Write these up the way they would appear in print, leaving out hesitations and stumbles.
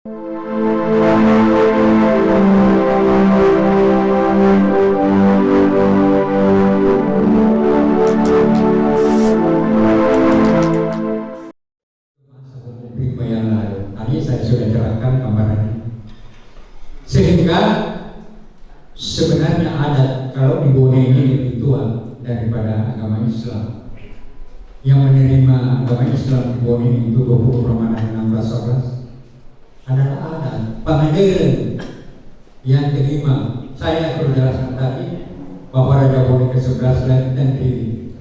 Tadi saya sudah jelaskan gambarannya. Sehingga sebenarnya adat kalau di Bone ini lebih tua daripada agama Islam. Yang menerima agama Islam di Bone itu 20 Ramadan 16 adalah adat Pangandaran yang terima. Saya sudah jelaskan tadi bahwa Raja Bone ke-11 dan di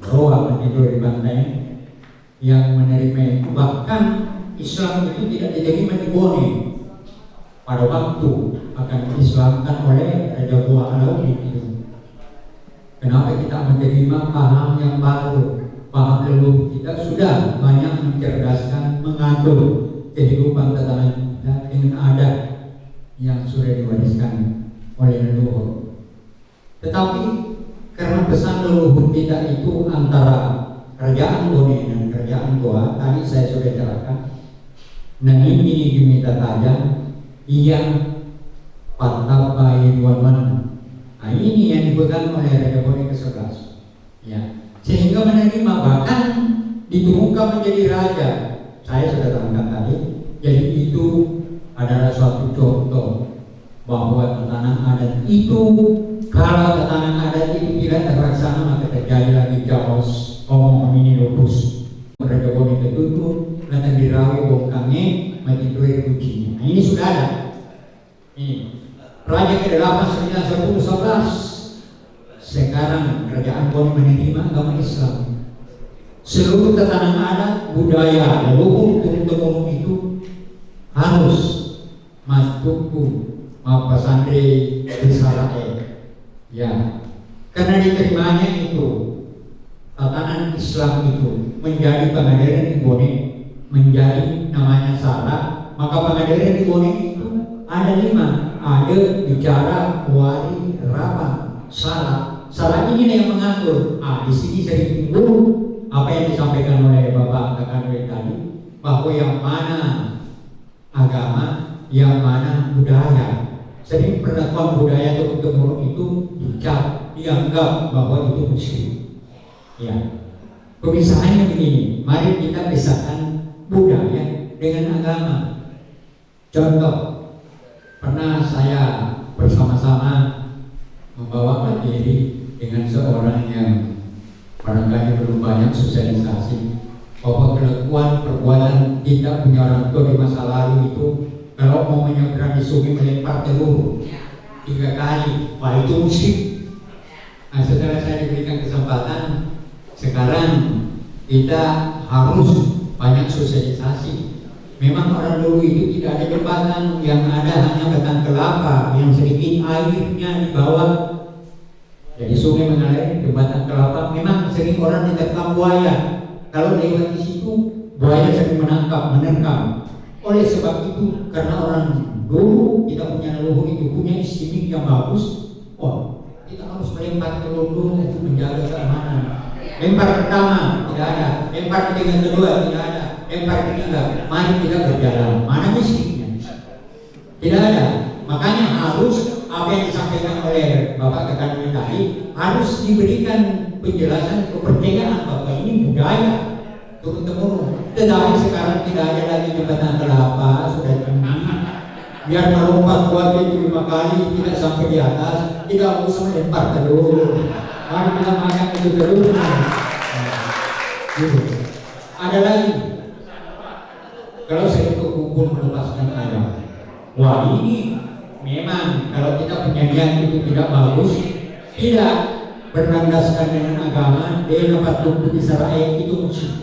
Roa tidur di Bantai yang menerima itu. Bahkan Islam itu tidak diterima di Bone pada waktu akan diislamkan oleh Raja Buah Alawi itu. Kenapa kita menerima paham yang baru, paham leluhur kita sudah banyak mencerdaskan, mengatur kehidupan tatanan kita dengan adat yang sudah diwariskan oleh leluhur. Tetapi karena pesan leluhur kita itu antara kerajaan Bone dan kerajaan Goa, tadi saya sudah jelaskan. Nah ini diminta tajam yang Patapai Waman. Nah ini yang dipegang oleh Raja Bone ke-11. Ya. Sehingga menerima bahkan diturunkan menjadi raja. Saya sudah terangkan tadi. Jadi itu adalah suatu contoh bahwa tatanan adat itu, kalau tatanan adat itu tidak terlaksana maka terjadi lagi chaos, omong ini lupus. Raja Bone ketutup, datang dirawi bongkangnya, mati dua kuncinya. Nah ini sudah ada. Ini Raja ke-8, 9, 10, 11. Sekarang kerajaan Bone menerima agama Islam. Seluruh tatanan adat, budaya, leluhur turun-temurun itu harus masuk pesantren Israel. Ya, karena diterimanya itu tatanan Islam itu menjadi Pangandaran di Bone, menjadi namanya syarat. Maka Pangandaran di Bone itu ada 5. Ada bicara, wari, rapat, syarat. Syarat ini yang mengatur. Di sini sering timbul apa yang disampaikan oleh Bapak Kakanwe tadi, bahwa yang mana agama, yang mana budaya. Sering perlakuan budaya turun-temurun itu dicap, dianggap bahwa itu musyrik. Ya, pemisahannya begini. Mari kita pisahkan budaya dengan agama. Contoh, pernah saya bersama-sama membawa materi dengan seorang yang barangkali belum banyak sosialisasi bahwa kelakuan perbuatan tidak punya orang tua di masa lalu itu, kalau mau menyeberangi sungai melempar telur 3 kali, wah itu musyrik. Nah, setelah saya diberikan kesempatan, sekarang kita harus banyak sosialisasi. Memang orang dulu itu tidak ada jembatan, yang ada hanya batang kelapa yang sedikit airnya di bawah. Jadi sungai mengalir jembatan kelapa. Memang sering orang diterkam buaya. Kalau lewat di situ, buaya sering menerkam. Oleh sebab itu, karena orang dulu tidak punya leluhur itu punya insting yang bagus, kita harus melempar telur dulu untuk menjaga keamanan. Lempar pertama tidak ada, lempar kedua tidak ada, lempar ketiga, mari kita berjalan. Mana musiknya? Tidak ada. Makanya harus apa yang disampaikan oleh Bapak Kakanwe tadi harus diberikan penjelasan kepercayaan bahwa ini budaya turun-temurun. Tetapi sekarang tidak ada lagi jembatan kelapa, sudah tinggi. Biar melompat buat itu 5 kali tidak sampai di atas, tidak usah melempar telur. Mari kita makan itu telur. Ada lagi. Kalau saya kumpul melepaskan ayam, wah ini memang kalau kita punya niat itu tidak bagus, tidak berlandaskan dengan agama, dia dapat tumbuh di Israel itu musuh.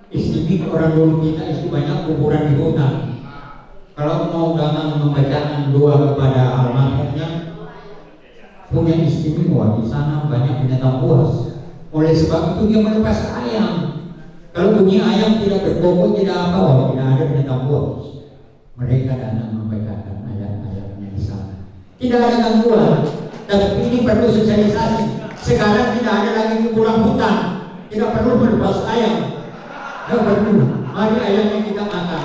Istimewa orang dulu kita itu banyak kuburan di hutan. Kalau mau dalam membacaan doa kepada almarhumnya, punya istimewa di sana banyak binatang buas. Oleh sebab itu dia melepas ayam. Kalau bunyi ayam tidak berbobot, tidak apa, tidak ada binatang buas. Mereka datang membacakan ayat-ayatnya di sana. Tidak ada gangguan. Tapi ini perlu sosialisasi. Sekarang tidak ada lagi kuburan hutan. Tidak perlu melepas ayam. Tidak perlu. Mari ayamnya kita makan.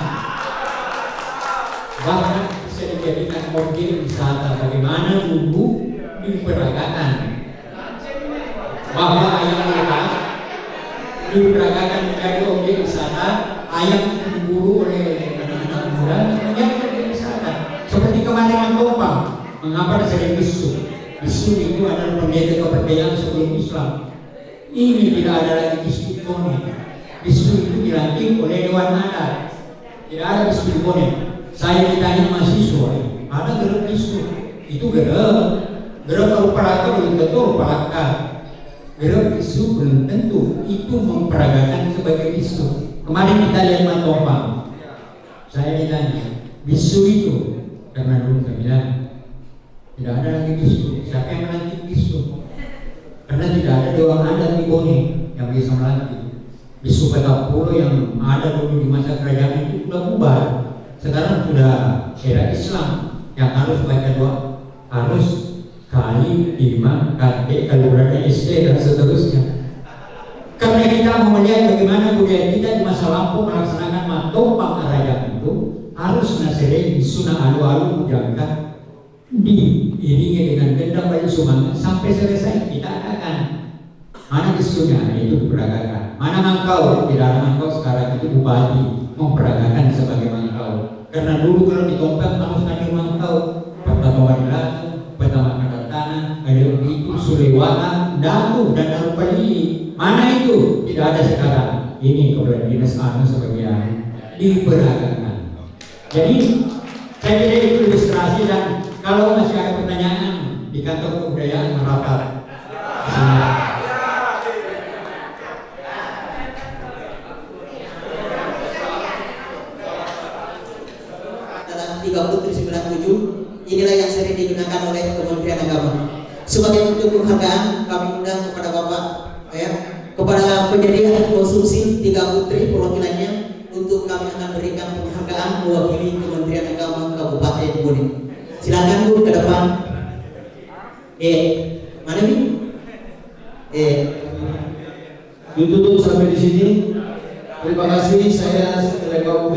bahkan bisa dijadikan objek wisata bagaimana dulu diperagakan bahwa ayam lepas diperagakan menjadi objek wisata, ayam diburu oleh anak-anak muda menjadi objek wisata. Seperti kemarin Topang, mengapa sering bisu? Bisu itu adalah pendeta kepercayaan sebelum Islam. Ini tidak ada lagi bisu Bone. Bisu itu dilantik oleh Dewan Adat. Tidak ada bisu Bone. Saya ditanya mahasiswa, ada gerep bisu. Itu gerep Ruparaka belum tentu Ruparaka. Gerep bisu belum tentu itu memperagakan sebagai bisu. Kemarin kita lihat Matopang. Saya ditanya, bisu itu karena dulu saya bilang tidak ada lagi bisu. Siapa yang melantik bisu? Karena tidak ada dewan adat di Bone yang bisa melantik. Bisu Petapulo yang ada dulu di masa kerajaan itu sudah bubar. Sekarang sudah era Islam yang harus baca doa, harus kali 5 KT kalau berada SD dan seterusnya. Karena kita mau melihat bagaimana budaya kita di masa lampau melaksanakan Matopang Raja itu harus nasere sunah alu-alu jangka diiringi dengan gendang bayi sumangan sampai selesai kita adakan. Mana bisunya itu diperagakan. Mana mangkau, tidak ada mangkau sekarang itu bupati memperagakan sebagai mangkau. Karena dulu kalau di Tompang harus ada mangkau. Pertama Wadilatu, pertama Kadatana, ada begitu Sulewata, Damu dan Darupali. Mana itu? Tidak ada sekarang. Ini keberadaan dinas anu sebagian diperagakan. Jadi saya kira itu ilustrasi, dan kalau masih ada pertanyaan di kantor kebudayaan merapat. Dalam 3097 inilah yang sering digunakan oleh Kementerian Agama. Sebagai bentuk penghargaan kami undang kepada Bapak kepada penyedia konsumsi 3 putri perwakilannya untuk kami akan berikan penghargaan mewakili Kementerian Agama Kabupaten Bone. Silakan Bu ke depan. Mana nih? Ditutup sampai di sini. Terima kasih, saya Sekretariat KUB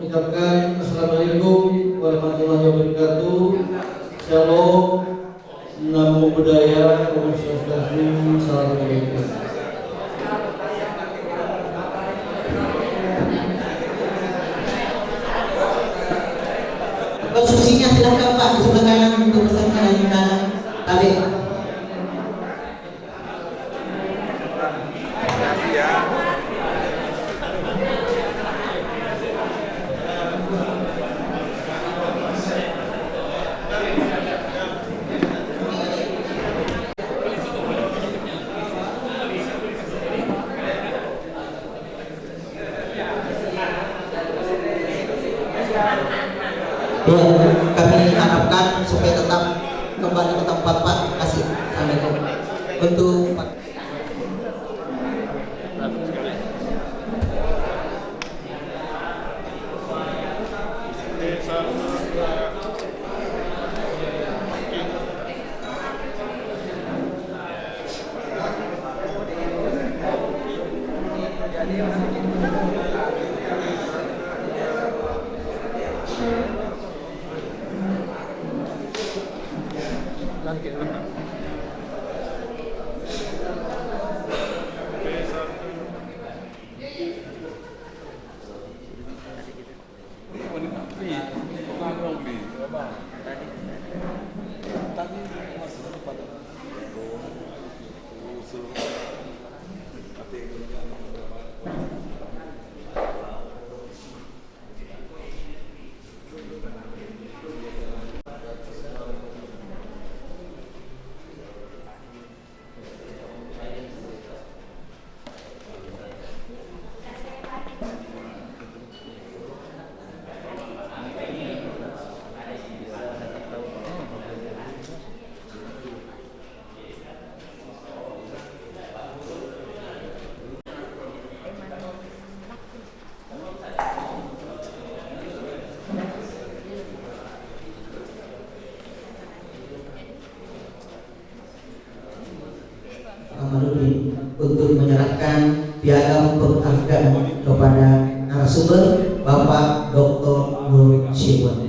mengucapkan Assalamualaikum warahmatullahi wabarakatuh. Shalom, namo buddhaya, om swastiastu, salam kebajikan. Konsumsinya silakan Pak di sebelah kanan untuk peserta dan undangan tadi. Kami harapkan supaya tetap kembali ke tempat Pak. Kasih untuk Pak. narasumber Bapak Dr. Nur Syirwan.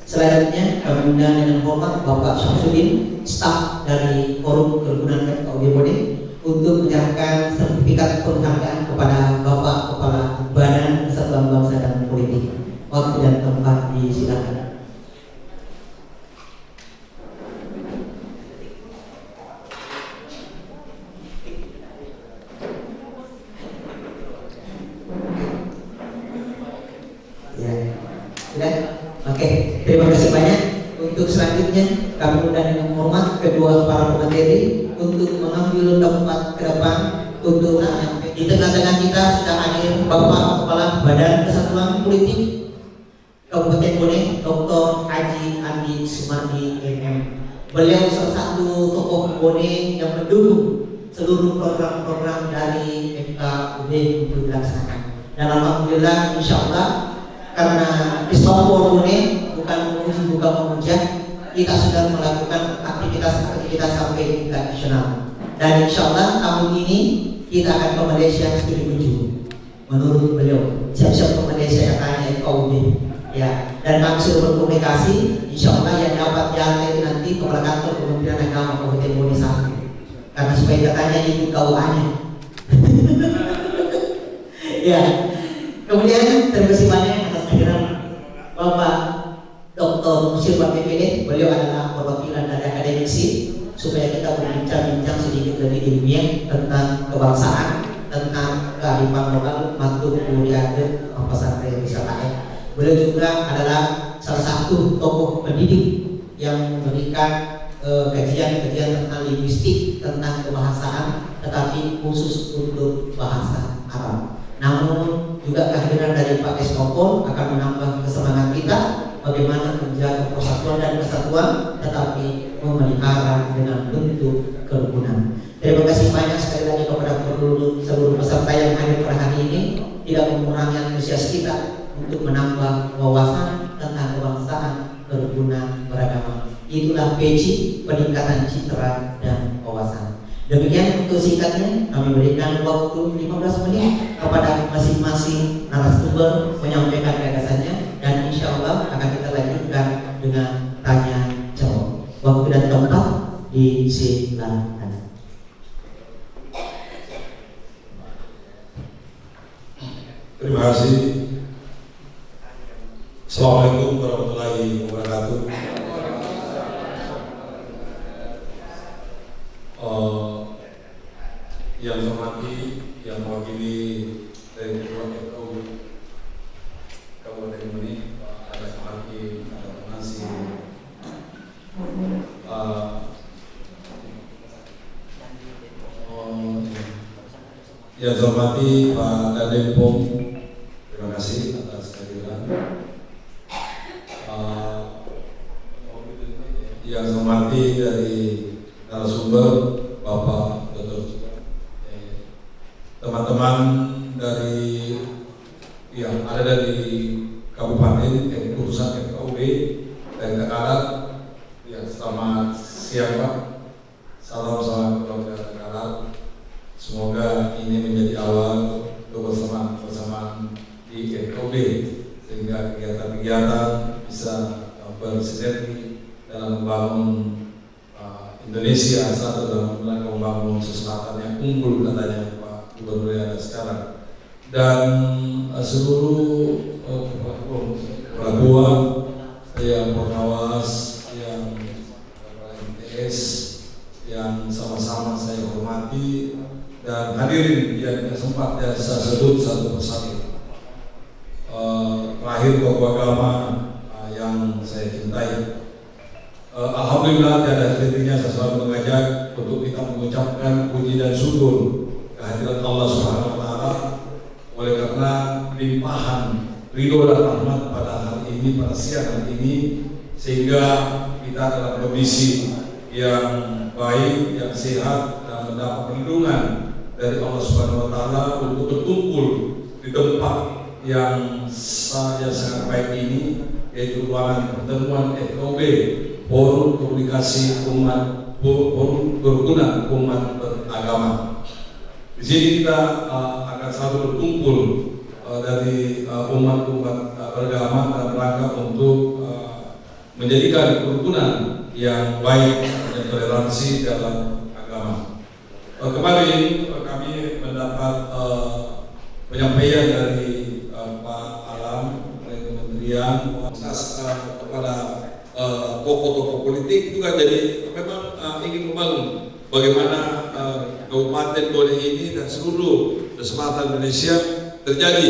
Selanjutnya kami undang dengan hormat Bapak Syamsuddin, staf dari Forum Kerukunan FKUB Bone, untuk menyerahkan sertifikat penghargaan kepada Bapak Kepala Badan Persatuan Bangsa dan Politik. Waktu dan tempat disilakan. Ya, sudah. Oke, terima kasih banyak. Untuk selanjutnya kami undang dengan hormat kedua para pemateri untuk mengambil tempat ke depan untuk di tengah-tengah kita sudah hadir Bapak Kepala Badan Kesatuan Politik Kabupaten Bone, Dr. Haji Andi Sumardi MM. Beliau salah satu tokoh Bone yang mendukung seluruh program-program dari FKUB untuk dilaksanakan. Dan alhamdulillah, insya Allah, karena Islam Bone bukan memuji, bukan memuja, kita sudah melakukan aktivitas sampai tingkat nasional. Dan insya Allah tahun ini kita akan ke Malaysia studi 7. Menurut beliau, siap-siap ke Malaysia yang hanya FKUB. Ya, dan kami sudah berkomunikasi, insya Allah yang dapat jalan itu nanti kepala kantor Kementerian Agama Kabupaten Bone 1. Karena supaya katanya itu KUA-nya. Ya. Kemudian terima kasih banyak atas kehadiran Bapak Dr. Syirwan PPD. Beliau adalah perwakilan dari akademisi supaya kita berbincang-bincang sedikit lebih ilmiah tentang kebangsaan, tentang kearifan lokal, matur kuliah pesantren wisata. Beliau juga adalah salah satu tokoh pendidik yang memberikan kajian-kajian tentang linguistik, tentang kebahasaan, tetapi khusus untuk bahasa Arab. Namun juga kehadiran dari Pak Esnopol akan menambah kesemangat kita bagaimana menjaga persatuan dan kesatuan, tetapi memelihara dengan bentuk kerukunan. Terima kasih banyak sekali lagi kepada seluruh peserta yang hadir pada hari ini, tidak mengurangi antusias kita untuk menambah wawasan tentang kebangsaan, kerukunan, beragama. Itulah PG, peningkatan citra dan wawasan. Demikian untuk singkatnya, kami berikan waktu 15 menit kepada masing-masing narasumber menyampaikan gagasannya, dan insya Allah akan kita lanjutkan dengan tanya jawab. Waktu dan tempat disilakan. Terima kasih. Assalamualaikum warahmatullahi wabarakatuh. Yang saya hormati, yang mewakili dari Ketua FKUB Kabupaten Bone, Pak Adas Hakim, Pak Nasir, yang saya hormati Pak Dadeng Pom, terima kasih atas kehadiran. Yang saya hormati dari narasumber Bapak Dr. Teman-teman dari yang ada dari Kabupaten, utusan FKUB dan Tekarat, ya, selamat siang Pak. Salam keluarga Tekarat. Semoga ini menjadi awal kebersamaan di FKUB sehingga kegiatan-kegiatan bisa bersinergi dalam membangun Indonesia satu dalam membangun selatan yang unggul katanya Pak Gubernur yang ada sekarang, dan seluruh pelabuhan yang pengawas, yang MTS yang sama-sama saya hormati, dan hadirin yang sempat saya sebut satu persatu. Terakhir tokoh agama yang saya cintai. Alhamdulillah tiada hentinya saya selalu mengajak untuk kita mengucapkan puji dan syukur kehadiran Allah Subhanahu wa taala. Oleh oleh karena limpahan ridho dan rahmat pada hari ini, pada siang hari ini, sehingga kita dalam kondisi yang baik, yang sehat, dan mendapat perlindungan dari Allah Subhanahu wa Ta'ala untuk berkumpul di tempat yang sangat baik ini, yaitu ruangan pertemuan FOB, Forum Komunikasi Umat, Forum Kerukunan Umat Beragama. Di sini kita akan selalu berkumpul dari umat-umat beragama dalam rangka untuk menjadikan kerukunan yang baik dan toleransi dalam agama. Kemarin kami mendapat penyampaian dari Pak Alam dari Kementerian kepada tokoh-tokoh politik juga, jadi memang ingin membangun bagaimana Kabupaten Bone ini dan seluruh selatan Indonesia terjadi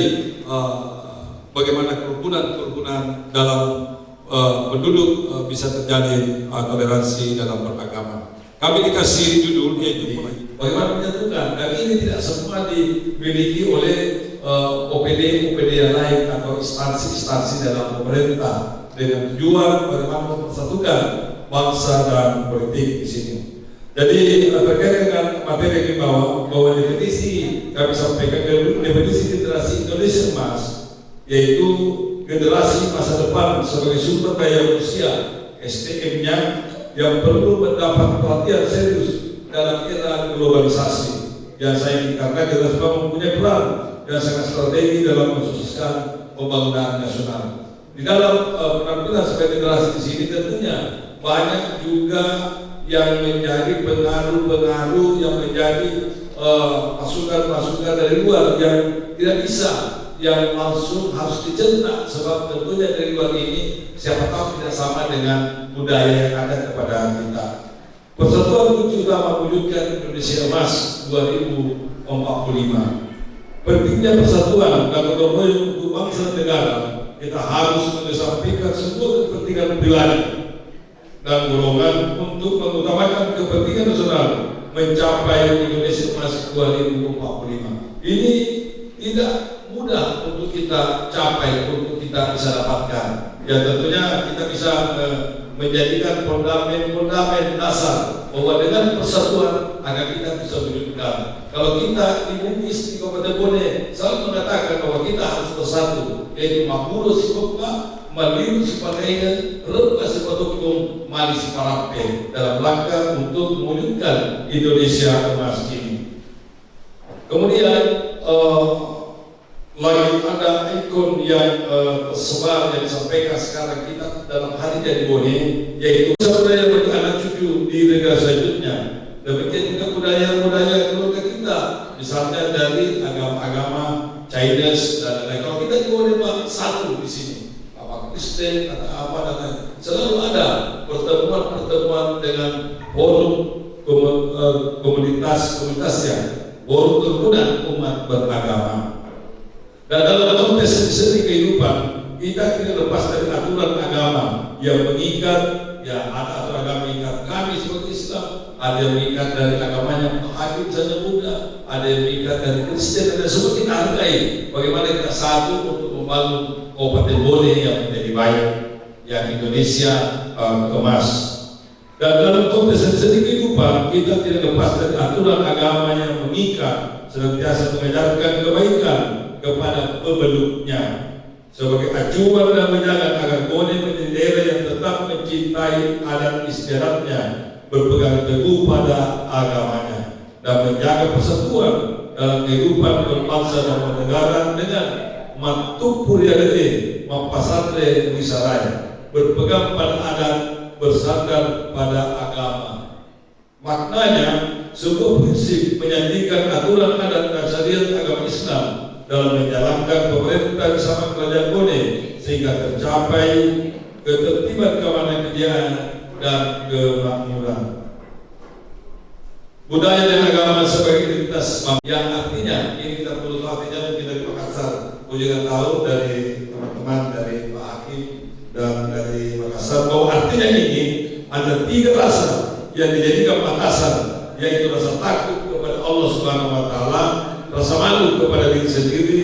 bagaimana kerukunan dalam penduduk bisa terjadi toleransi dalam beragama. Kami dikasih judul yaitu bagaimana menyatukan, dan ini tidak semua dimiliki oleh OPD yang lain atau instansi dalam pemerintah dengan tujuan bagaimana mempersatukan bangsa dan politik di sini. Jadi terkait dengan materi yang dibawa, bahwa definisi kami sampaikan definisi generasi Indonesia Emas, yaitu generasi masa depan sebagai sumber daya manusia SDM-nya yang perlu mendapat perhatian serius dalam era globalisasi. Yang saya ingin karena generasi mempunyai peran yang sangat strategi dalam mensukseskan pembangunan nasional. Di dalam penampilan sebagai generasi di sini tentunya banyak juga yang menjadi pengaruh-pengaruh, yang menjadi masukan-masukan dari luar yang tidak bisa, yang langsung harus dicerna, sebab tentunya dari luar ini siapa tahu tidak sama dengan budaya yang ada kepada kita. Persatuan kunci utama mewujudkan Indonesia Emas 2045. Pentingnya persatuan dan gotong royong untuk bangsa dan negara, kita harus mengesampingkan semua kepentingan pribadi dan golongan untuk mengutamakan kepentingan nasional mencapai Indonesia Emas 2045. Ini tidak mudah untuk kita capai, untuk kita bisa dapatkan. Ya tentunya kita bisa menjadikan fundament dasar bahwa dengan persatuan agar kita bisa wujudkan. Kalau kita di Bugis di Kabupaten Bone selalu mengatakan bahwa kita harus bersatu, yaitu Makulo si Bokpa, Maliru si Pakaina, Reba si Patukum, Mali si Parape, dalam rangka untuk mewujudkan Indonesia Emas ini. Kemudian lagi ada ikon yang tersebar yang disampaikan sekarang kita dalam hari jadi Bone, yaitu budaya bagi anak cucu di negara selanjutnya. Demikian juga budaya-budaya keluarga kita, misalnya dari agama-agama Chinese dan lain-lain. Kalau kita di Bone satu di sini, apa Kristen atau apa dan lain, selalu ada pertemuan-pertemuan dengan forum komunitasnya, forum kerukunan umat beragama. Dan dalam konteks seni kehidupan, kita tidak lepas dari aturan agama yang mengikat, ya ada aturan agama mengikat kami sebagai Islam, ada yang mengikat dari agamanya Hakim saja Buddha, ada yang mengikat dari Kristen, dan semua kita hargai bagaimana kita satu untuk membangun Kabupaten Bone yang menjadi baik, yang Indonesia emas. Dan dalam konteks seni kehidupan, kita tidak lepas dari aturan agama yang mengikat, senantiasa mengajarkan kebaikan kepada pembeluknya sebagai acuan dan menjaga agar Bone menjadi daerah yang tetap mencintai adat istiadatnya, berpegang teguh pada agamanya, dan menjaga persatuan dalam kehidupan berbangsa dan bernegara dengan matupuriade mempasatre wisaraya, berpegang pada adat, bersandar pada agama. Maknanya sebuah prinsip menyandikan aturan adat dan syariat agama Islam dalam menjalankan pemerintah bersama kerajaan Bone sehingga tercapai ketertiban, keamanan, kejayaan dan kemakmuran. Budaya dan agama sebagai identitas yang artinya ini kita perlu tahu, artinya kita di Makassar, juga tahu dari teman-teman dari Pak Hakim dan dari Makassar bahwa artinya ini ada 3 rasa yang dijadikan Makassar, yaitu rasa takut kepada Allah Subhanahu wa Ta'ala, rasa malu kepada diri sendiri,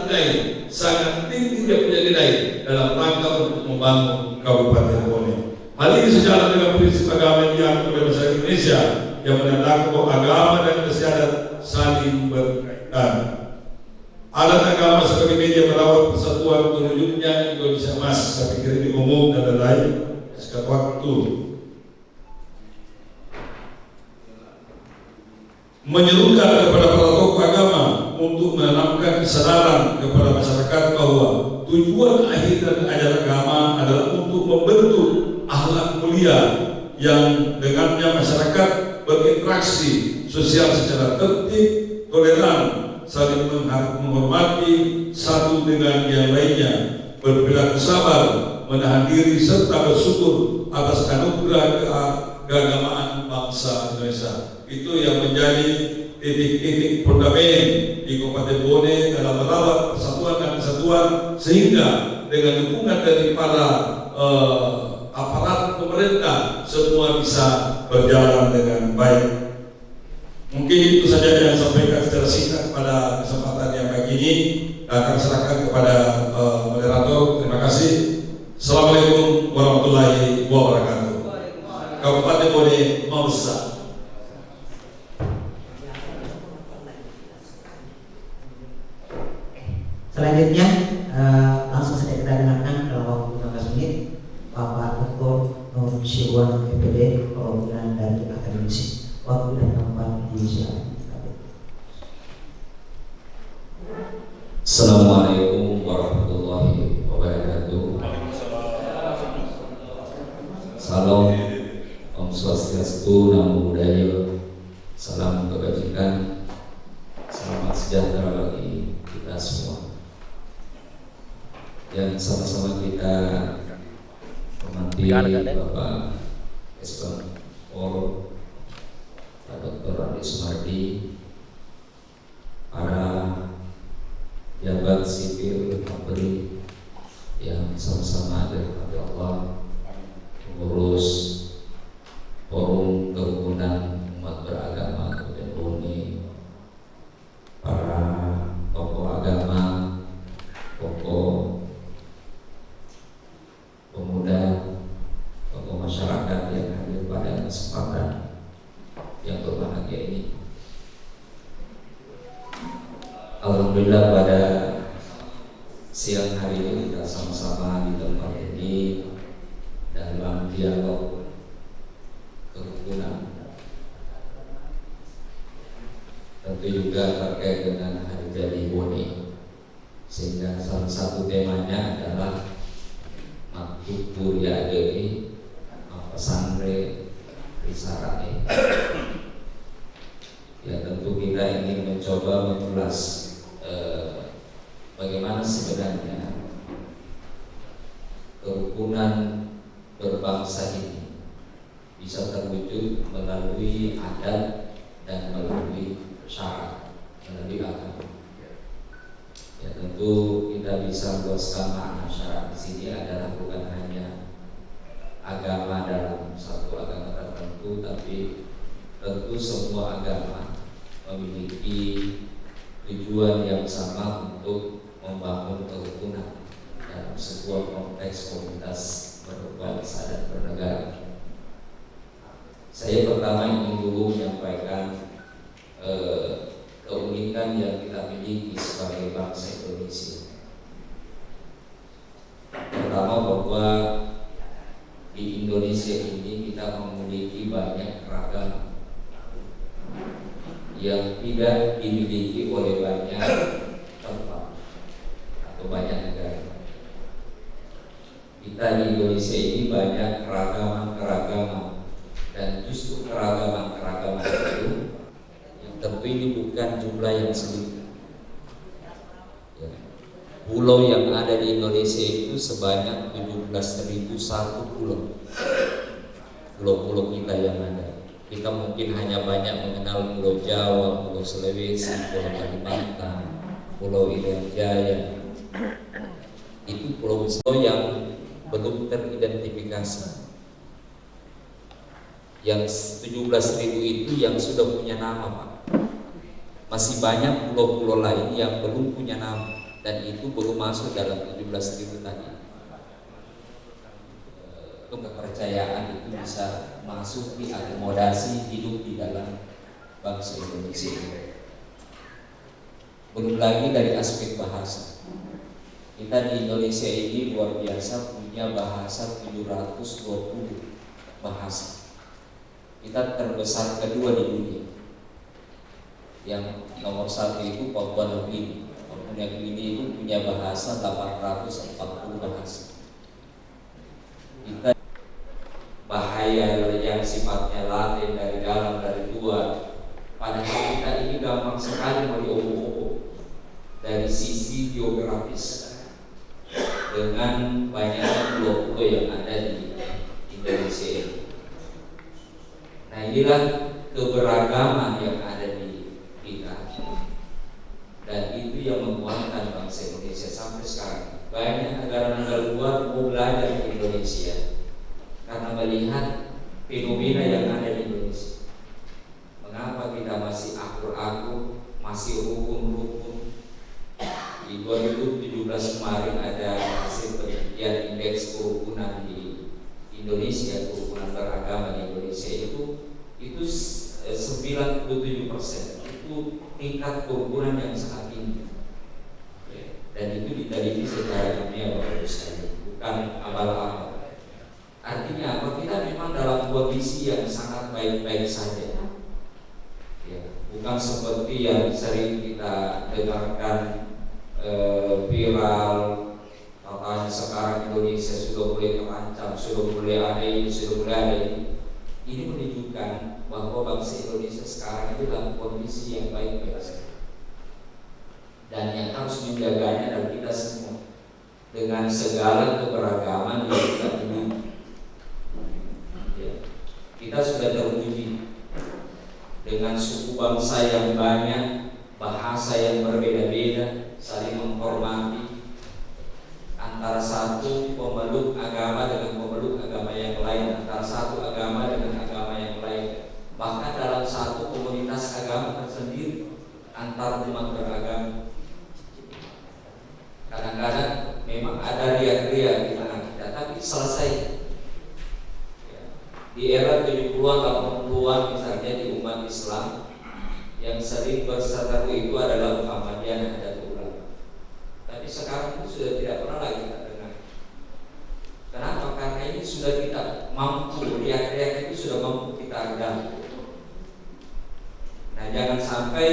nilai, sangat tinggi dia punya nilai dalam rangka untuk membangun Kabupaten Bone. Hal ini sejalan dengan prinsip agama yang dianut oleh masyarakat Indonesia yang menandakan bahwa agama dan kesehatan saling berkaitan. Alat agama sebagai media merawat persatuan terwujudnya Indonesia Emas. Saya pikir ini umum dan lain sekat waktu. Menyerukan kepada para tokoh agama untuk menanamkan kesadaran kepada masyarakat bahwa tujuan akhir dan ajaran agama adalah untuk membentuk akhlak mulia yang dengannya masyarakat berinteraksi sosial secara tertib, toleran, saling menghormati satu dengan yang lainnya, berperilaku sabar, menahan diri serta bersyukur atas anugerah keagamaan bangsa Indonesia. Itu yang menjadi titik-titik fundament di Kabupaten Bone dalam merawat persatuan dan kesatuan, sehingga dengan dukungan dari para aparat pemerintah semua bisa berjalan dengan baik. Mungkin itu saja yang saya sampaikan secara singkat pada kesempatan yang pagi ini. Akan serahkan kepada moderator. Terima kasih. Assalamualaikum warahmatullahi wabarakatuh. Kabupaten Bone Mausa. Selanjutnya langsung saja kita dengarkan dalam waktu 15 menit Bapak Dr. Nur Syiwan PPD perwakilan dari akademisi. Waktu dan tempat diusiakan. Assalamualaikum warahmatullahi wabarakatuh. Salam Om Swastiastu, Namo Buddhaya, salam kebajikan, selamat sejahtera bagi kita semua. Yang sama-sama kita hormati Bapak Esbang Or, Pak Dr. Andi Sumardi, para jabat sipil Polri yang sama-sama dirahmati Allah, pengurus forum kerukunan umat beragama Kabupaten Bone, para tokoh agama, tokoh pemuda, tokoh masyarakat yang hadir pada kesempatan yang berbahagia ini. Alhamdulillah pada siang hari ini kita sama-sama di tempat ini dalam dialog kerukunan, tentu juga terkait dengan hari jadi Bone, sehingga salah satu temanya adalah Maktuk Purya Dewi Pesantren Risarane. Ya, tentu kita ingin mencoba mengulas bagaimana sebenarnya kerukunan berbangsa ini bisa terwujud melalui adat dan melalui syarat, melalui agama. Ya, tentu kita bisa luaskan makna syarat di sini adalah bukan hanya agama dalam satu agama tertentu, tapi tentu semua agama memiliki tujuan yang sama untuk membangun kerukunan dalam sebuah konteks komunitas berbangsa dan bernegara. Saya pertama ingin dulu menyampaikan keunikan yang kita miliki sebagai bangsa Indonesia. Pertama, bahwa di Indonesia ini kita memiliki banyak keragaman yang tidak dimiliki oleh banyak tempat atau banyak negara. Kita di Indonesia ini banyak keragaman, dan justru keragaman itu yang tentu ini bukan jumlah yang sedikit. Ya. Pulau yang ada di Indonesia itu sebanyak 17.001 pulau. Pulau-pulau kita yang ada. Kita mungkin hanya banyak mengenal Pulau Jawa, Pulau Sulawesi, Pulau Kalimantan, Pulau Irian Jaya. Itu pulau yang belum teridentifikasi. Yang 17.000 itu yang sudah punya nama, Pak. Masih banyak pulau-pulau lain yang belum punya nama, dan itu belum masuk dalam 17.000 tadi. Kepercayaan itu bisa masuk diakomodasi hidup di dalam bangsa Indonesia. Belum lagi dari aspek bahasa. Kita di Indonesia ini luar biasa, punya bahasa 720 bahasa. Kita terbesar kedua di dunia. Yang nomor 1 itu Papua New Guinea. Papua New Guinea itu punya bahasa 840 bahasa. Kita bahaya yang sifatnya laten dari dalam dari luar. Padahal kita ini gampang sekali mau diobok-obok dari sisi geografis dengan banyaknya pulau-pulau yang ada di Indonesia. Nah, inilah keberagaman yang ada di kita, dan itu yang menguatkan bangsa Indonesia sampai sekarang. Banyak negara-negara luar mau belajar di Indonesia karena melihat fenomena yang ada di Indonesia. Mengapa kita masih akur-akur, masih rukun-rukun? Di 2017 kemarin ada hasil penelitian indeks kerukunan di Indonesia, kerukunan beragama di Indonesia itu 97%. Itu tingkat kerukunan yang sangat tinggi. Dan itu diteliti secara ilmiah Bapak Ibu sekalian, bukan abal-abal. Artinya apa? Kita memang dalam kondisi yang sangat baik-baik saja. Ya, bukan seperti yang sering kita dengarkan viral, katanya sekarang Indonesia sudah mulai terancam, sudah mulai ada ini, sudah mulai ada ini. Ini menunjukkan bahwa bangsa Indonesia sekarang itu dalam kondisi yang baik-baik saja. Dan yang harus menjaganya adalah kita semua dengan segala keberagaman yang kita miliki. Kita sudah teruji dengan suku bangsa yang banyak, bahasa yang berbeda-beda, saling menghormati antara satu pemeluk agama dengan pemeluk agama yang lain, antara satu agama dengan agama yang lain, bahkan dalam satu komunitas agama tersendiri antar umat beragama. Kadang-kadang memang ada riak-riak di tengah kita, tapi selesai. Di era 70-an, 80-an misalnya di umat Islam yang sering berseteru itu adalah Muhammadiyah dan Nahdlatul Ulama. Tapi sekarang itu sudah tidak pernah lagi kita dengar. Kenapa? Karena ini sudah kita mampu, riak-riak itu sudah mampu kita redam. Nah, jangan sampai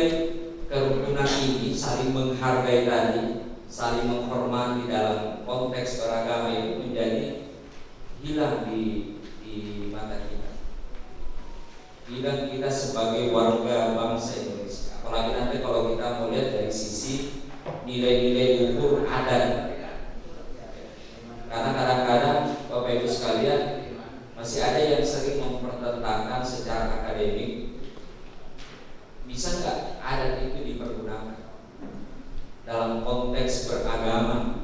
kerukunan ini saling menghargai tadi, saling menghormati dalam konteks beragama itu menjadi hilang di mata kita. Hilang kita sebagai warga bangsa Indonesia. Apalagi nanti kalau kita mau lihat dari sisi nilai-nilai luhur adat. Karena kadang-kadang Bapak Ibu sekalian masih ada yang sering mempertentangkan secara akademik, bisa nggak adat itu dipergunakan dalam konteks beragama?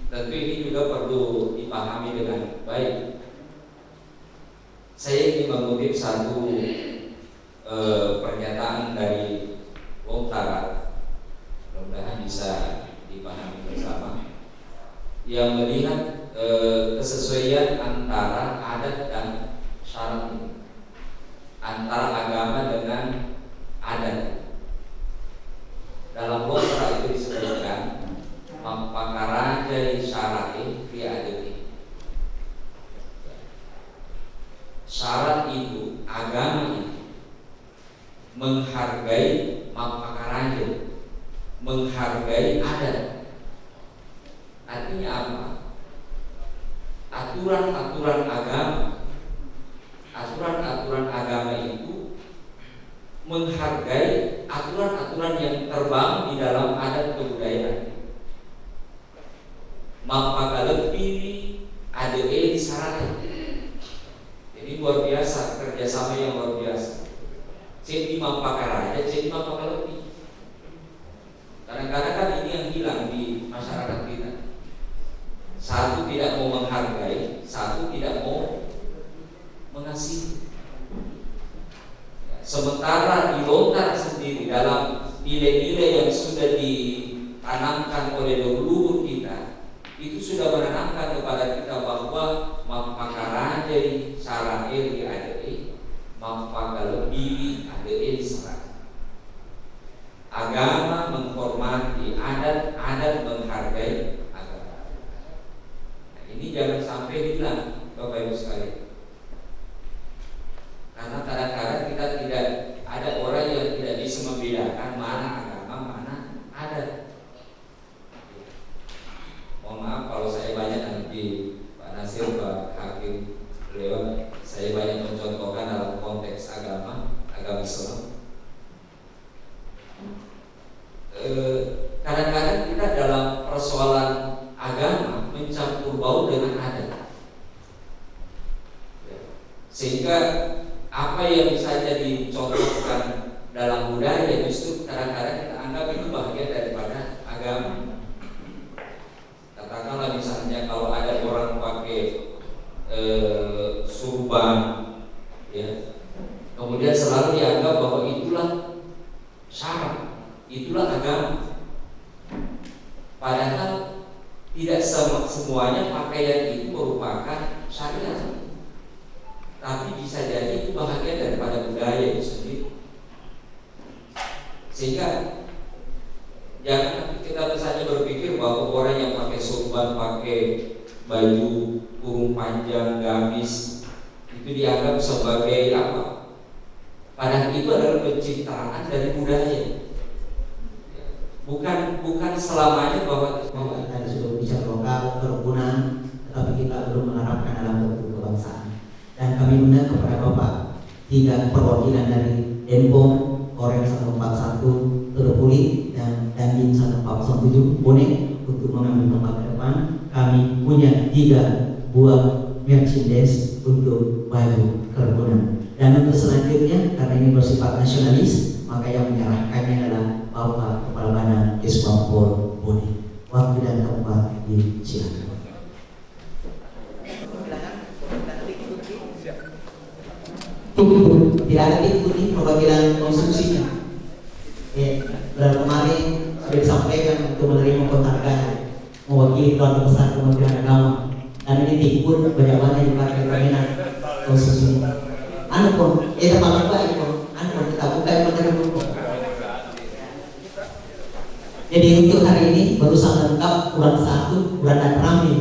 Tentu ini juga perlu dipahami dengan baik. Saya ingin mengutip satu pernyataan dari Wontara, mudah-mudahan bisa dipahami bersama, yang melihat kesesuaian antara adat dan syarat ini, antara agama dengan adat. Dalam Wontara itu disebutkan mapakaraja syar'i fi adati. Syarat itu, agama itu menghargai mapakaraja, menghargai adat. Artinya apa? Aturan-aturan agama itu menghargai aturan-aturan yang terbangun di dalam adat kebudayaan. Maka lebih ada di syarat. Jadi luar biasa, kerjasama yang luar biasa. Jadi mapakar aja, jadi mapakar lebih. Kadang-kadang kan ini yang hilang di masyarakat kita. Satu tidak mau menghargai, satu tidak mau mengasihi. Sementara di Lontar sendiri dalam nilai-nilai yang sudah sudah ditanamkan oleh leluhur kita, itu sudah menanamkan kepada kita bahwa mapakarajai saraeli adei, mapakalebiwi adei sarai. Agama menghormati, adat menghargai agama. Nah, ini jangan sampai hilang, Bapak Ibu sekalian. Karena kadang-kadang kita tidak ada orang yang tidak bisa membedakan mana agama, mana adat. Mohon maaf kalau saya banyak nanti Pak Nasir, Pak Hakim lewat, saya banyak mencontohkan dalam konteks agama Islam. Kadang-kadang kita dalam persoalan agama mencampur baur dengan adat, sehingga apa yang bisa jadi contohkan dalam budaya justru kadang-kadang kita anggap itu bagian daripada agama. Katakanlah misalnya kalau ada orang pakai surban, ya, kemudian selalu dianggap bahwa itulah syarat, itulah agama. Padahal tidak semuanya pakaian itu merupakan syariat, tapi bisa jadi itu bahagian daripada budaya itu sendiri. Sehingga jangan kita misalnya berpikir bahwa orang yang pakai surban, pakai baju kurung panjang, gamis, itu dianggap sebagai apa? Padahal itu adalah pencitraan dari budaya. Bukan selamanya bahwa kita sudah bicara lokal, kerukunan, tetapi kita belum menerapkan dalam bentuk kebangsaan. Dan kami undang kepada Bapak tiga perwakilan dari Denpom, Korem 141, Terpuli, dan Dandim 1407 Bonek untuk mengambil tempat ke depan. Kami punya 3 buah merchandise untuk baju kerukunan. Dan untuk selanjutnya, karena ini bersifat nasionalis, maka yang menyerahkannya adalah Bapak Kepala Badan Kesbangpol Bonek. Waktu dan tempat disilakan. Tidak ada diikuti perwakilan konstruksinya. Kemarin sudah disampaikan untuk menerima penghargaan mewakili keluarga besar Kementerian Agama, dan ini diikut bagaimana dipakai pimpinan konstruksi. Anu pun, kita makan baik pun, anu kita buka yang menerima pun. Jadi untuk hari ini baru sangat lengkap, kurang 1, kurang dan ramai.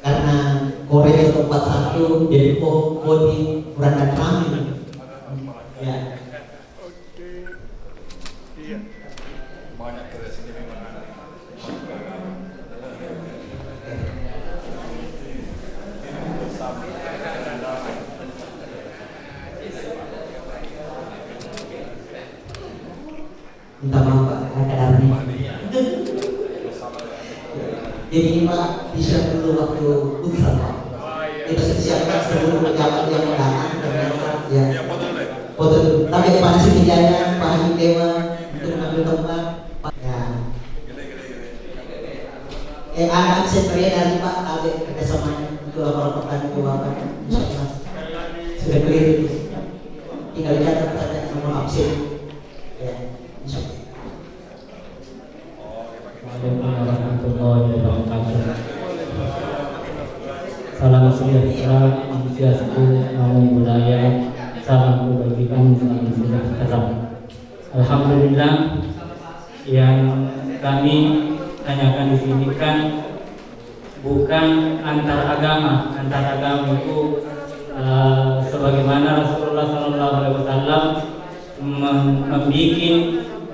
Karena Korea 41, Denpom, Bodi, kurang dan ramai. Ya. Banyak dari sini memang ada. Minta maaf Pak, kadarnya. Jadi ini Pak, disiap dulu waktu putusan Pak. Kita siapkan seluruh pejabat yang mendatang ternyata ya. Foto dulu. Tapi Pak Nasir Hidayat, Pak Haji Dewa untuk mengambil tempat. Ya. Ada absen dari Pak, ada kerjasamanya untuk laporan keuangan. Insyaallah sudah clear. Tinggal dicatat saja nomor absen. Ya. Insyaallah. Waalaikumsalam warahmatullahi wabarakatuh. Salam sejahtera, swastiastu, namo buddhaya, salam kebajikan, salam sejahtera. Alhamdulillah, yang kami tanyakan di sini kan bukan antar agama. Antar agama itu sebagaimana Rasulullah SAW membuat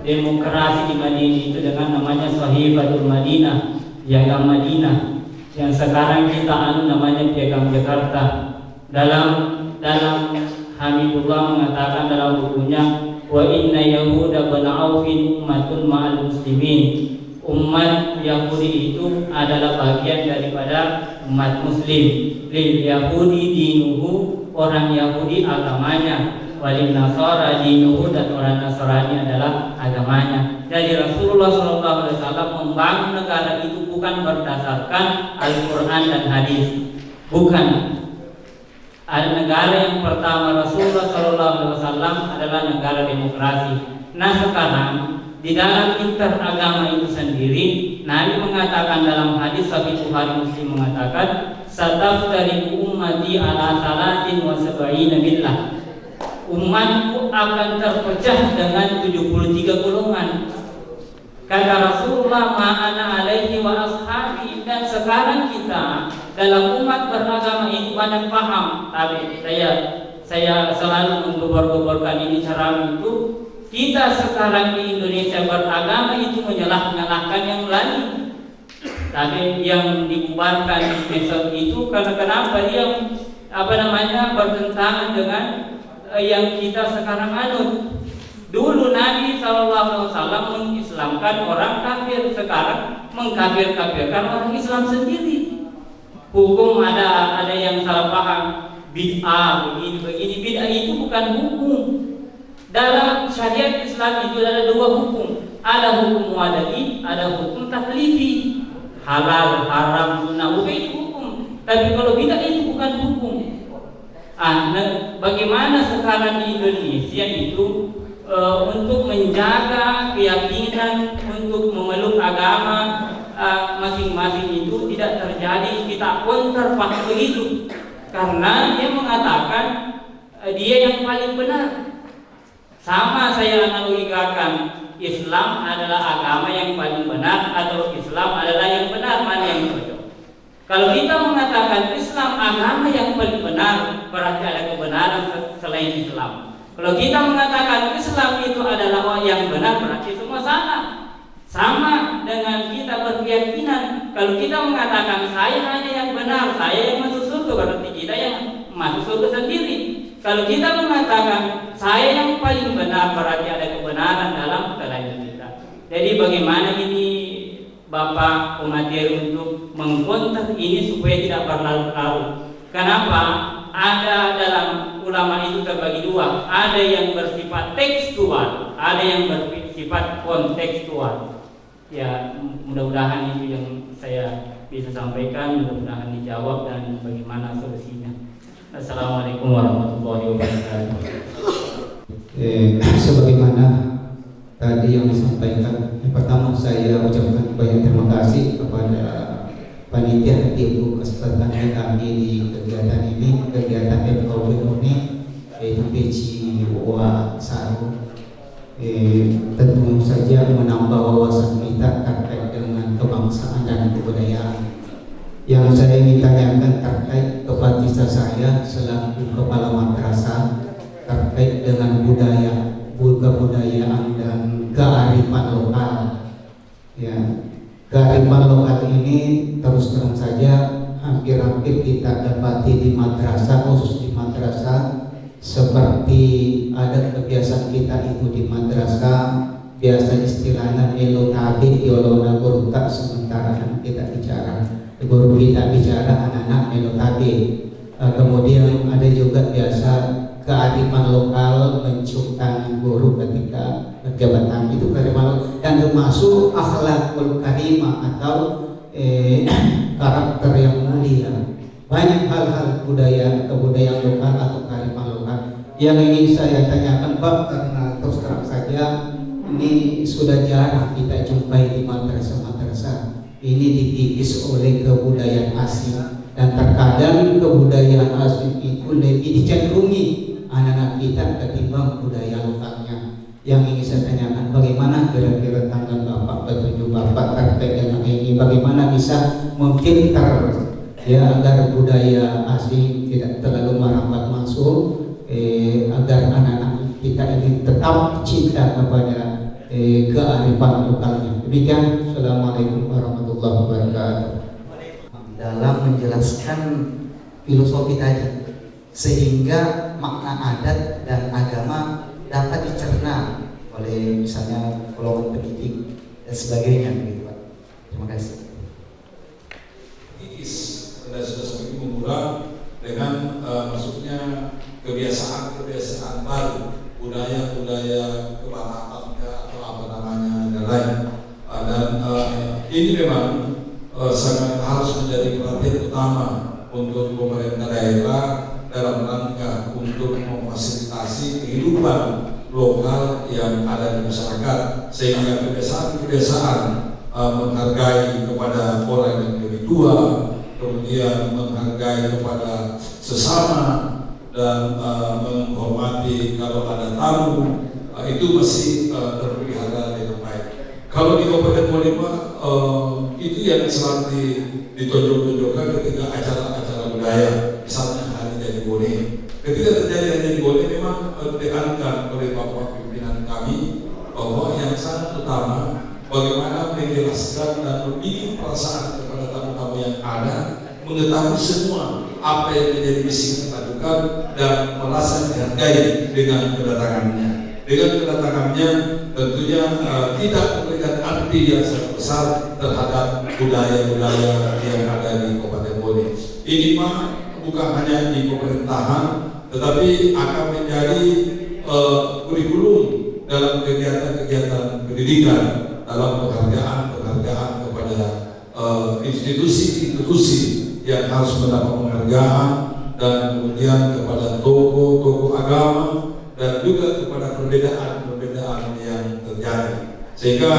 demokrasi di Madinah itu dengan namanya Sahifatul Madinah, Piagam Madinah, yang sekarang kita namanya Piagam Jakarta. Dalam Hamidullah mengatakan dalam bukunya, wa inna yahuda bani aufin ummatun ma'al muslimin. Umat Yahudi itu adalah bagian daripada umat muslim. Lil Yahudi dinuhu, orang Yahudi agamanya, walin Nasara dinuhu, dan orang Nasrani adalah agamanya. Jadi Rasulullah SAW membangun negara itu bukan berdasarkan Al-Quran dan hadis, bukan. Negara yang pertama Rasulullah SAW adalah negara demokrasi. Nah sekarang di dalam interagama itu sendiri, Nabi mengatakan dalam hadis Sahih Bukhari Muslim mengatakan, "Sataftariqu ummati ala 73 millah." Umatku akan terpecah dengan 73 golongan. Kata Rasulullah, "Ma'ana alaihi wa ashabi." Dan sekarang kita dalam umat beragama itu banyak paham. Tapi saya selalu menggobor-goborkan ini ceramah itu. Kita sekarang di Indonesia beragama itu menyalah-nyalahkan yang lain. Tapi yang dibubarkan di Mesir itu karena kenapa dia bertentangan dengan yang kita sekarang anut. Dulu Nabi SAW mengislamkan orang kafir, sekarang mengkafir-kafirkan orang Islam sendiri. Hukum ada yang salah paham, bid'ah begini. Bid'ah itu bukan hukum. Dalam syariat Islam itu ada dua hukum. Ada hukum wada'i, ada hukum taklifi. Halal, haram, sunnah, itu hukum. Tapi kalau bid'ah itu bukan hukum. Bagaimana sekarang di Indonesia itu untuk menjaga keyakinan, untuk memeluk agama masing-masing itu tidak terjadi kita counter begitu, karena dia mengatakan dia yang paling benar. Sama saya analogikan, Islam adalah agama yang paling benar atau Islam adalah yang benar, mana yang cocok? Kalau kita mengatakan Islam agama yang paling benar, berarti ada kebenaran selain Islam. Kalau kita mengatakan Islam itu adalah yang benar, berarti semua salah. Sama dengan kita berkeyakinan. Kalau kita mengatakan saya hanya yang benar, saya yang masuk surga, berarti kita yang masuk surga sendiri. Kalau kita mengatakan saya yang paling benar, berarti ada kebenaran dalam kelahiran kita. Jadi bagaimana ini Bapak pemateri untuk mengkonter ini supaya tidak berlarut-larut. Kenapa? Ada dalam ulama itu terbagi dua. Ada yang bersifat tekstual, ada yang bersifat kontekstual. Ya, mudah-mudahan itu yang saya bisa sampaikan, mudah-mudahan dijawab dan bagaimana solusinya. Assalamualaikum warahmatullahi wabarakatuh. Sebagaimana tadi yang disampaikan, yang pertama saya ucapkan banyak terima kasih kepada panitia ibu kesempatan kami di kegiatan ini, kegiatan FKW ini, yaitu PJ Wa Saru. Tentu saja menambah wawasan kita terkait dengan kebangsaan dan kebudayaan. Yang saya ingin tanyakan terkait kapasitas saya selaku kepala madrasah terkait dengan kebudayaan dan kearifan lokal. Ya, kearifan lokal ini terus terang saja hampir-hampir kita dapati di madrasah, khusus di madrasah, seperti ada kebiasaan kita itu di madrasah biasa istilahnya melo tabi yolona guru tak, sementara kita bicara guru kita bicara anak-anak melo tabi. Kemudian ada juga biasa kearifan lokal mencium tangan guru ketika jabatan, itu kearifan dan termasuk akhlakul karimah atau karakter yang mulia. Banyak hal-hal kebudayaan lokal atau kearifan lokal yang ingin saya tanyakan Pak, karena terus terang saja ini sudah jarang kita jumpai di madrasah-madrasah. Ini dikikis oleh kebudayaan asing, dan terkadang kebudayaan asing itu lebih dicenderungi anak-anak kita ketimbang budaya lokalnya. Yang ingin saya tanyakan, bagaimana kira-kira tanggapan Bapak, petunjuk Bapak terkait dengan ini, bagaimana bisa memfilter ya agar budaya asing tidak terlalu merambat masuk, agar anak-anak kita ini tetap cinta kepada kearifan lokalnya. Demikian, Assalamualaikum warahmatullahi wabarakatuh. Dalam menjelaskan filosofi tadi, sehingga makna adat dan agama dapat dicerna oleh misalnya golongan pendidik dan sebagainya, begitu Pak. Terima kasih. Sudah semakin mengulang dengan masuknya kebiasaan baru, budaya kebangsaan atau apa namanya dan lain. Dan ini memang sangat harus menjadi perhatian utama untuk pemerintah daerah dalam rangka untuk memfasilitasi kehidupan lokal yang ada di masyarakat, sehingga kebiasaan-kebiasaan menghargai kepada orang yang lebih tua, kemudian menghargai kepada sesama, dan menghormati kalau ada tamu, itu masih terpelihara dengan baik. Kalau di Kabupaten Bone itu yang selalu ditonjok-tonjokkan ketika acara-acara budaya, misalnya Hari Jadi Bone. Ketika terjadi Hari Jadi Bone, memang ditekankan oleh Bapak pimpinan kami bahwa yang sangat utama bagaimana menjelaskan dan memiliki perasaan kepada tamu-tamu yang ada, mengetahui semua apa yang menjadi misi kita lakukan dan merasa dihargai dengan kedatangannya. Dengan kedatangannya tentunya tidak memberikan arti yang sangat besar terhadap budaya-budaya yang ada di Kabupaten Bone. Ini mah bukan hanya di pemerintahan, tetapi akan menjadi kurikulum dalam kegiatan-kegiatan pendidikan, dalam penghargaan kepada institusi-institusi yang harus mendapat penghargaan, dan kemudian kepada tokoh-tokoh agama, dan juga kepada perbedaan-perbedaan yang terjadi. Sehingga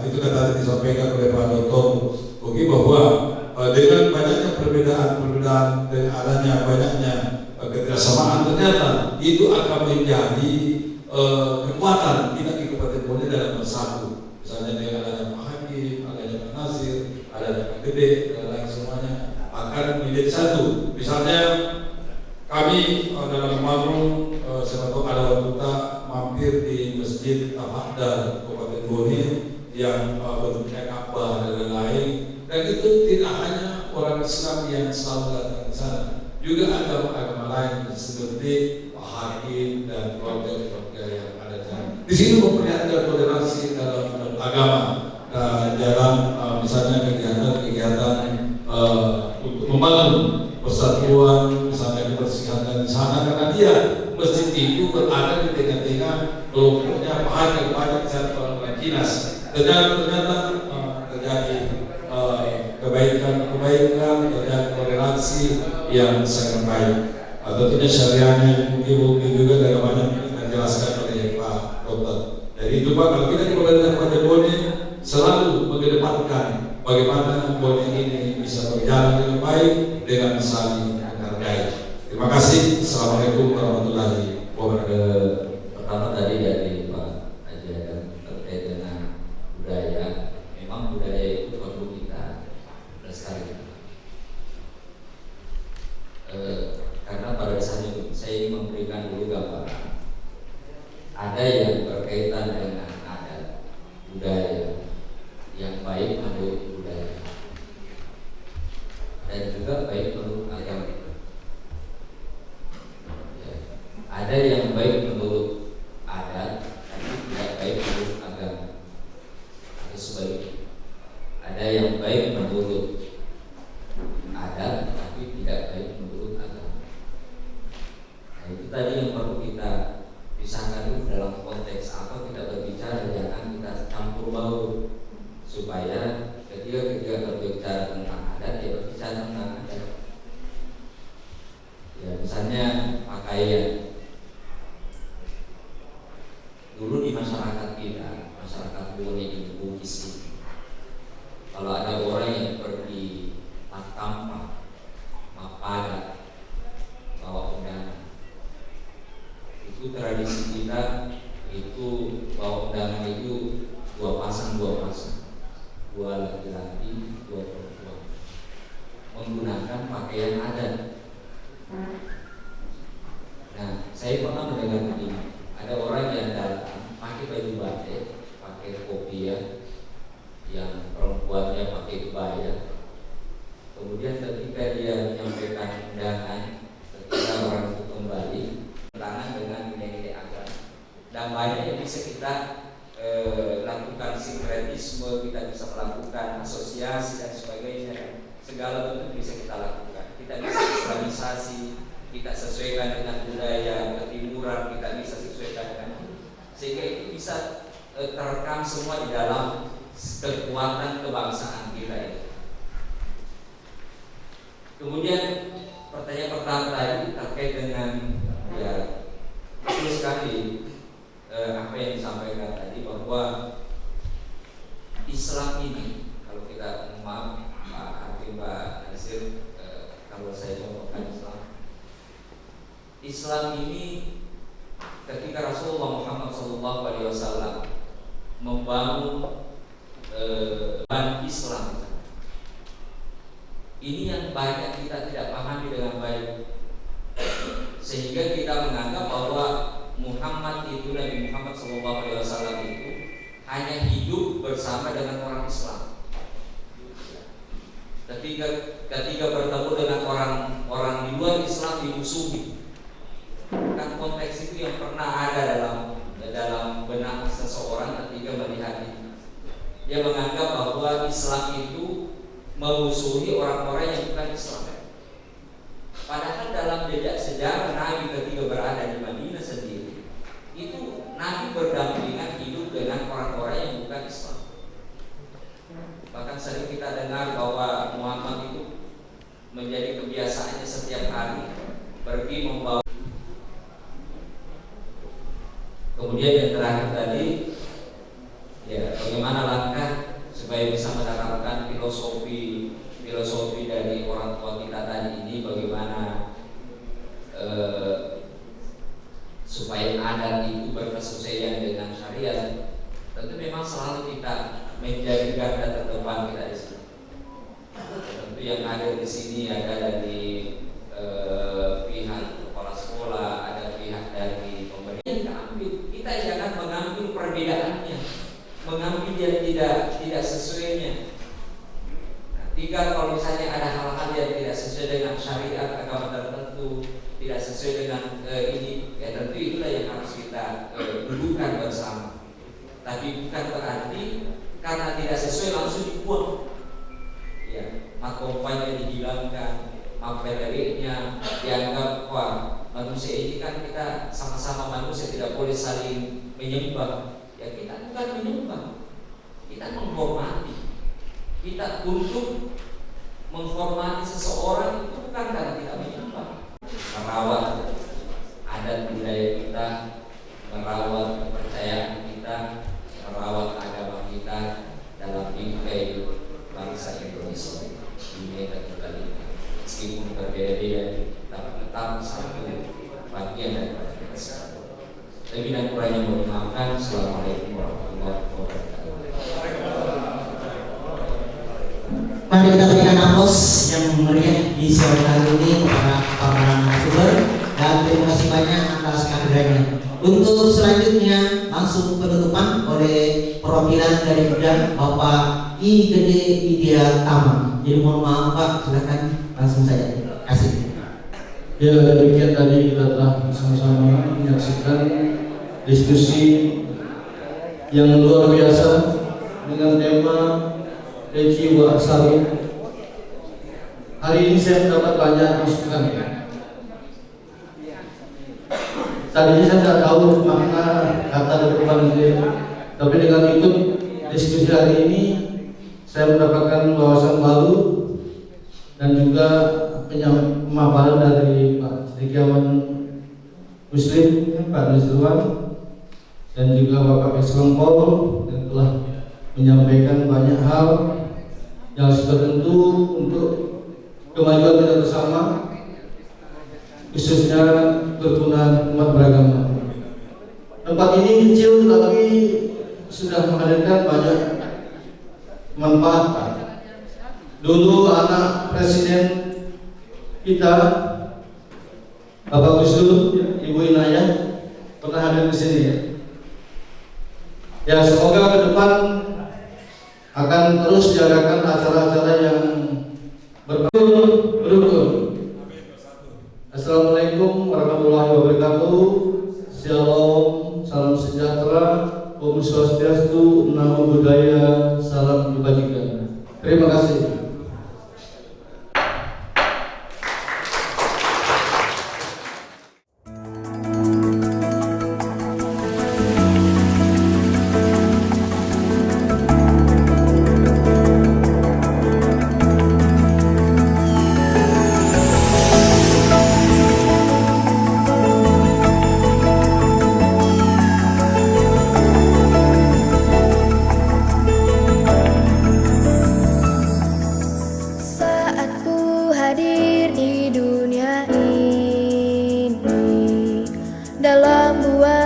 itu kan tadi disampaikan oleh Pak Dr. Oki bahwa dengan banyaknya perbedaan-perbedaan dan adanya banyaknya kebersamaan, ternyata itu akan menjadi kekuatan kita di Kabupaten Bone dalam bersatu. Misalnya dengan adanya Pak Hakim, adanya Pak Nasir, adanya Pak Gede, dan lain semuanya akan menjadi satu. Misalnya kami dalam Marum sebagai ada waktu kita mampir di Masjid Al-Hadar Kabupaten Bone yang bentuknya Ka'bah dan lain-lain, dan itu tidak hanya orang Islam yang selalu datang ke sana, juga agama-agama lain seperti Pak Hakim dan keluarga-keluarga yang ada di sana. Di sini memperlihatkan toleransi dalam agama, dalam misalnya kegiatan-kegiatan untuk membangun persatuan, misalnya kebersihan di sana, karena dia masjid itu berada di tengah-tengah kelompoknya Pak banyak sana orang Kinas. Ternyata terjadi kebaikan, terjadi toleransi yang sangat baik. Tentunya syariahnya mungkin juga dari banyak dijelaskan oleh Pak Dokter. Jadi itu Pak, kalau kita di Kabupaten Bone selalu mengedepankan bagaimana Bone ini bisa berjalan dengan baik dengan saling menghargai. Terima kasih. Assalamualaikum warahmatullahi wabarakatuh. Pertama tadi dari Pak Haji Adam terkait dengan budaya. Memang budaya itu perlu kita lestarikan. Karena pada dasarnya saya ingin memberikan dulu gambaran. Ada yang berkaitan dengan adat budaya yang baik menurut budaya dan juga baik menurut agama. Ada yang baik menurut adat, tapi tidak baik menurut agama. Atau sebaliknya, ada yang baik menurut adat, tapi tidak baik menurut agama. Nah, itu tadi yang perlu kita pisahkan dulu dalam konteks apa kita berbicara, jangan kita campur baur, supaya ketika berbicara tentang adat, ya berbicara tentang adat. Ya, misalnya pakaian. Dulu di masyarakat kita, masyarakat Bone di Bugis ini, kalau ada orang yang pergi tampak, mapadat, bawa undangan, itu tradisi kita itu bawa undangan itu dua pasang, dua laki-laki, dua perempuan, menggunakan pakaian adat. Nah, saya pernah mendengar begini. Ada orang yang datang pakai baju batik, pakai kopiah, yang perempuannya pakai kebaya. Kemudian ketika dia menyampaikan undangan, ketika orang itu kembali tangan dengan nilai-nilai agama. Dan banyak yang bisa kita lakukan sinkretisme, kita bisa melakukan asosiasi dan sebagainya. Segala bentuk bisa kita lakukan. Kita bisa islamisasi, kita sesuaikan dengan budaya ketimuran, kita bisa sesuaikan dengan sehingga itu bisa terekam semua di dalam kekuatan kebangsaan kita ini. Kemudian pertanyaan pertama tadi terkait dengan ya betul sekali apa yang disampaikan tadi bahwa Islam ini, kalau kita maaf Pak Hakim, Pak Nasir, kalau saya contohkan Islam ini ketika Rasulullah Muhammad SAW membangun Islam, ini yang banyak kita tidak pahami dengan baik, sehingga kita menganggap bahwa Muhammad itu, Nabi Muhammad SAW itu hanya hidup bersama dengan orang Islam. Ketika bertemu dengan orang di luar Islam dimusuhi. Kan konteks itu yang pernah ada dalam benak seseorang ketika melihat ini. Dia menganggap bahwa Islam itu memusuhi orang-orang yang bukan Islam. Padahal dalam jejak sejarah Nabi ketika berada di Madinah sendiri, itu Nabi berdampingan hidup dengan orang-orang yang bukan Islam. Bahkan sering kita dengar bahwa Muhammad itu menjadi kebiasaannya setiap hari pergi membawa. Kemudian yang terakhir tadi, ya, bagaimana langkah supaya bisa mendapatkan filosofi dari orang tua kita tadi ini, bagaimana supaya adat itu berkesesuaian dengan syariat. Tentu memang selalu kita menjadi garda terdepan kita di sini. Tentu yang ada di sini ada dari pihak kepala sekolah, ada pihak dari pemerintah. Kita ambil, kita jangan mengambil perbedaannya, mengambil yang tidak sesuainya. Tinggal kalau misalnya ada hal-hal yang tidak sesuai dengan syariat agama tertentu, tidak sesuai dengan ini, ya tentu itulah yang harus kita dudukan bersama. Tapi bukan berarti karena tidak sesuai langsung dibuang. Ya, makomanya dihilangkan, materinya dianggap, wah, manusia ini kan kita sama-sama manusia, tidak boleh saling menyembah. Ya, kita bukan menyembah, kita menghormati. Kita untuk menghormati seseorang itu bukan karena kita menyembah. Merawat adat budaya kita, merawat kepercayaan kita, merawat agama kita dalam bingkai bangsa Indonesia. Ini kita lihat, meskipun berbeda-beda, tapi tetap satu bagian dari kita semua. Lebih dan kurangnya mohon maafkan. Assalamualaikum warahmatullahi wabarakatuh. Mari kita berikan aplaus yang meriah di sore hari ini kepada para narasumber, dan terima kasih banyak atas kehadirannya. Untuk selanjutnya langsung penutupan oleh perwakilan dari bidang Bapak I Gede Widya Tama. Jadi mohon maaf Pak, silakan langsung saja. Kasih. Ya, demikian tadi kita telah bersama-sama menyaksikan diskusi yang luar biasa dengan tema Reci wa Asari. Hari ini saya mendapat banyak masukan. Tadinya saya tidak tahu makna kata depan ini, tapi dengan ikut diskusi hari ini saya mendapatkan wawasan baru dan juga pemaparan dari Pak Sedikiawan Muslim, Pak Nusirwan, dan juga Bapak Keselempol yang telah menyampaikan banyak hal yang sudah tentu untuk kemajuan kita bersama, khususnya kerukunan umat beragama. Tempat ini kecil tapi sudah menghadirkan banyak manfaat. Dulu anak presiden kita, Bapak Gus Dur, Ibu Inayah pernah hadir di sini ya. Ya, semoga ke depan akan terus diadakan acara-acara yang berukun. Assalamualaikum warahmatullahi wabarakatuh. Shalom, salam sejahtera, Om Swastiastu, Namo Buddhaya, salam kebajikan. Terima kasih. membuat